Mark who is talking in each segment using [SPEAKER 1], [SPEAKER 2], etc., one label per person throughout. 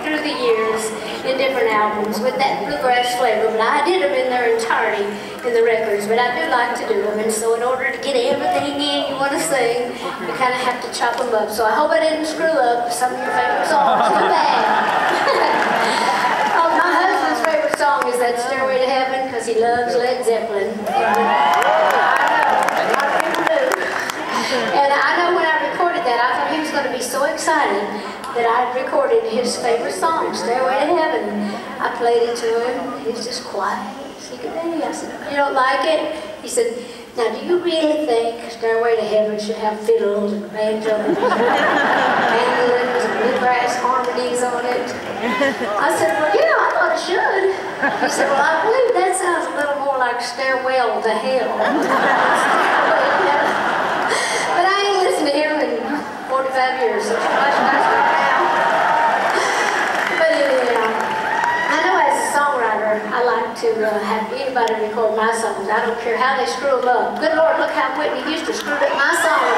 [SPEAKER 1] through the years in different albums with that bluegrass flavor, but I did them in their entirety in the records, but I do like to do them, and so in order to get everything in you want to sing, you kind of have to chop them up. So I hope I didn't screw up some of your favorite songs. Too bad. Oh, my husband's favorite song is that Stairway to Heaven because he loves Led Zeppelin. And I know when I recorded that, I thought he was going to be so excited that I recorded his favorite song, Stairway to Heaven. I played it to him. He was just quiet as he could be. I said, "You don't like it?" He said, "Now, do you really think Stairway to Heaven should have fiddles and banjos and mandolins and bluegrass harmonies on it?" I said, "Well, yeah, I thought it should." He said, "Well, I believe that sounds a little more like Stairwell to Hell." But I ain't listened to him in 45 years, so it's much nicer now. But anyhow, I know as a songwriter, I like to have anybody record my songs. I don't care how they screw them up. Good Lord, look how Whitney Houston screwed up my song.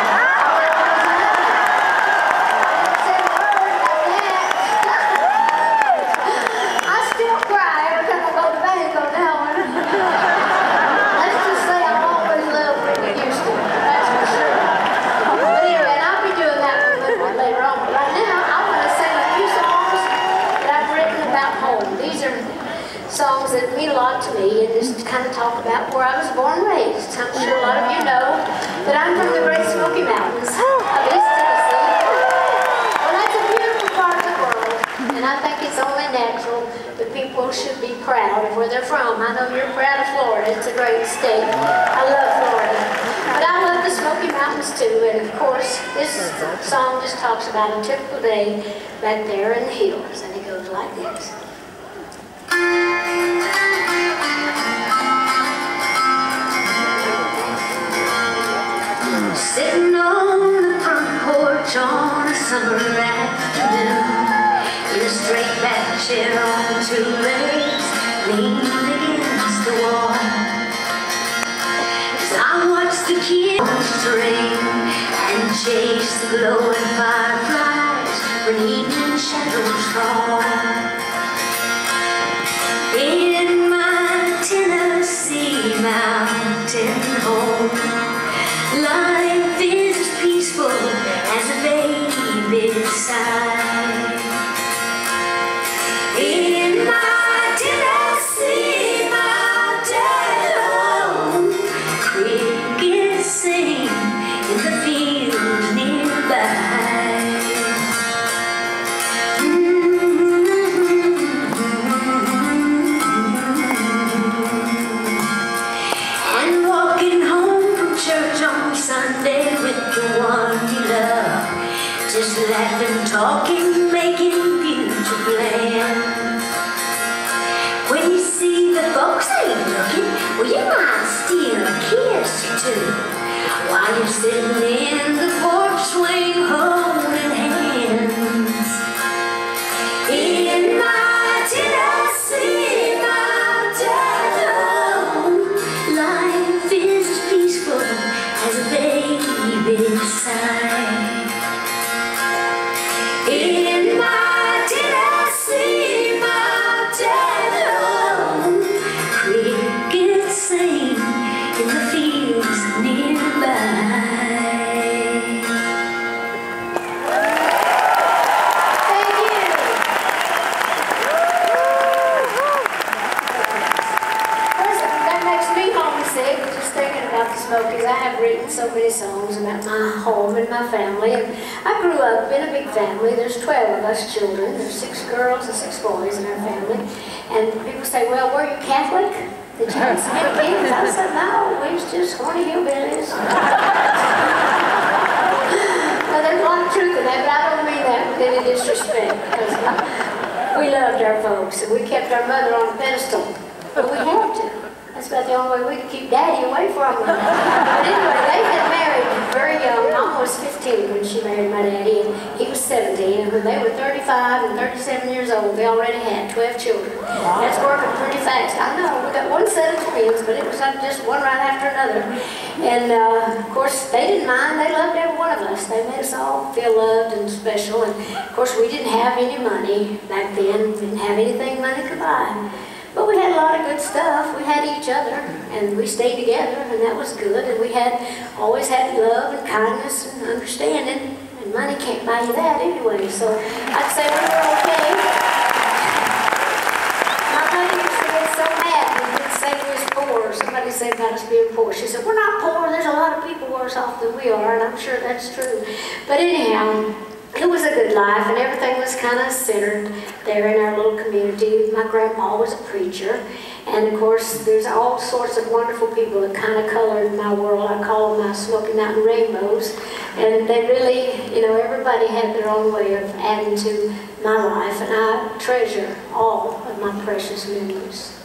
[SPEAKER 1] Songs that mean a lot to me, and just kind of talk about where I was born and raised. I'm sure a lot of you know that I'm from the Great Smoky Mountains of East Tennessee. Well, that's a beautiful part of the world, and I think it's only natural that people should be proud of where they're from. I know you're proud of Florida. It's a great state. I love Florida. But I love the Smoky Mountains too, and of course, this song just talks about a typical day back there in the hills, and it goes like this. Sitting on the front porch on a summer afternoon, in a straight back chair on two legs, leaning against the wall, as I watch the kids rain and chase the glowing fireflies when evening shadows fall. In my Tennessee mountain home, life is as peaceful as a baby's sigh. In my Tennessee mountain home, crickets sing in the fields nearby. Sunday with the one you love, just laughing, talking, making future plans. When you see the folks ain't looking, well, you might steal a kiss or two while you're sitting in the porch swing holding hands. In my Tennessee mountain home, life is as peaceful as a baby's sigh. In my Tennessee mountain home, crickets sing in the fields nearby. Thank you. That makes me homesick, just thinking about the Smokies. I have written so many songs about my home and my family, and I grew up in a big family. There's 12 of us children. There's 6 girls and 6 boys in our family. And people say, "Well, were you Catholic? Did you have some kids?" I said, "No, we was just horny hillbillies." Well, there's a lot of truth in that, but I don't mean that with any disrespect, because we loved our folks, and we kept our mother on a pedestal, but we had to. That's about the only way we could keep Daddy away from them. But anyway, they had married very young. Mom was 15 when she married my daddy, and he was 17. And when they were 35 and 37 years old, they already had 12
[SPEAKER 2] 12 children. That's working pretty fast. I know, we got one set of twins, but it was like just one right after another. And of course, they didn't mind. They loved every one of us. They made us all feel loved and special. And of course, we didn't have any money back then. We didn't have anything money could buy. But we had a lot of good stuff. We had each other, and we stayed together, and that was good. And we always had love and kindness and understanding, and money can't buy you that anyway. So I'd say we were okay. My mother used to get so mad when we'd say we was poor. Somebody said about us being poor. She said, we're not poor. There's a lot of people worse off than we are, and I'm sure that's true. But anyhow, it was a good life, and everything was kind of centered there in our little community. My grandpa was a preacher, and of course, there's all sorts of wonderful people that kind of colored my world. I call them my Smoky Mountain rainbows, and they really, you know, everybody had their own way of adding to my life, and I treasure all of my precious memories.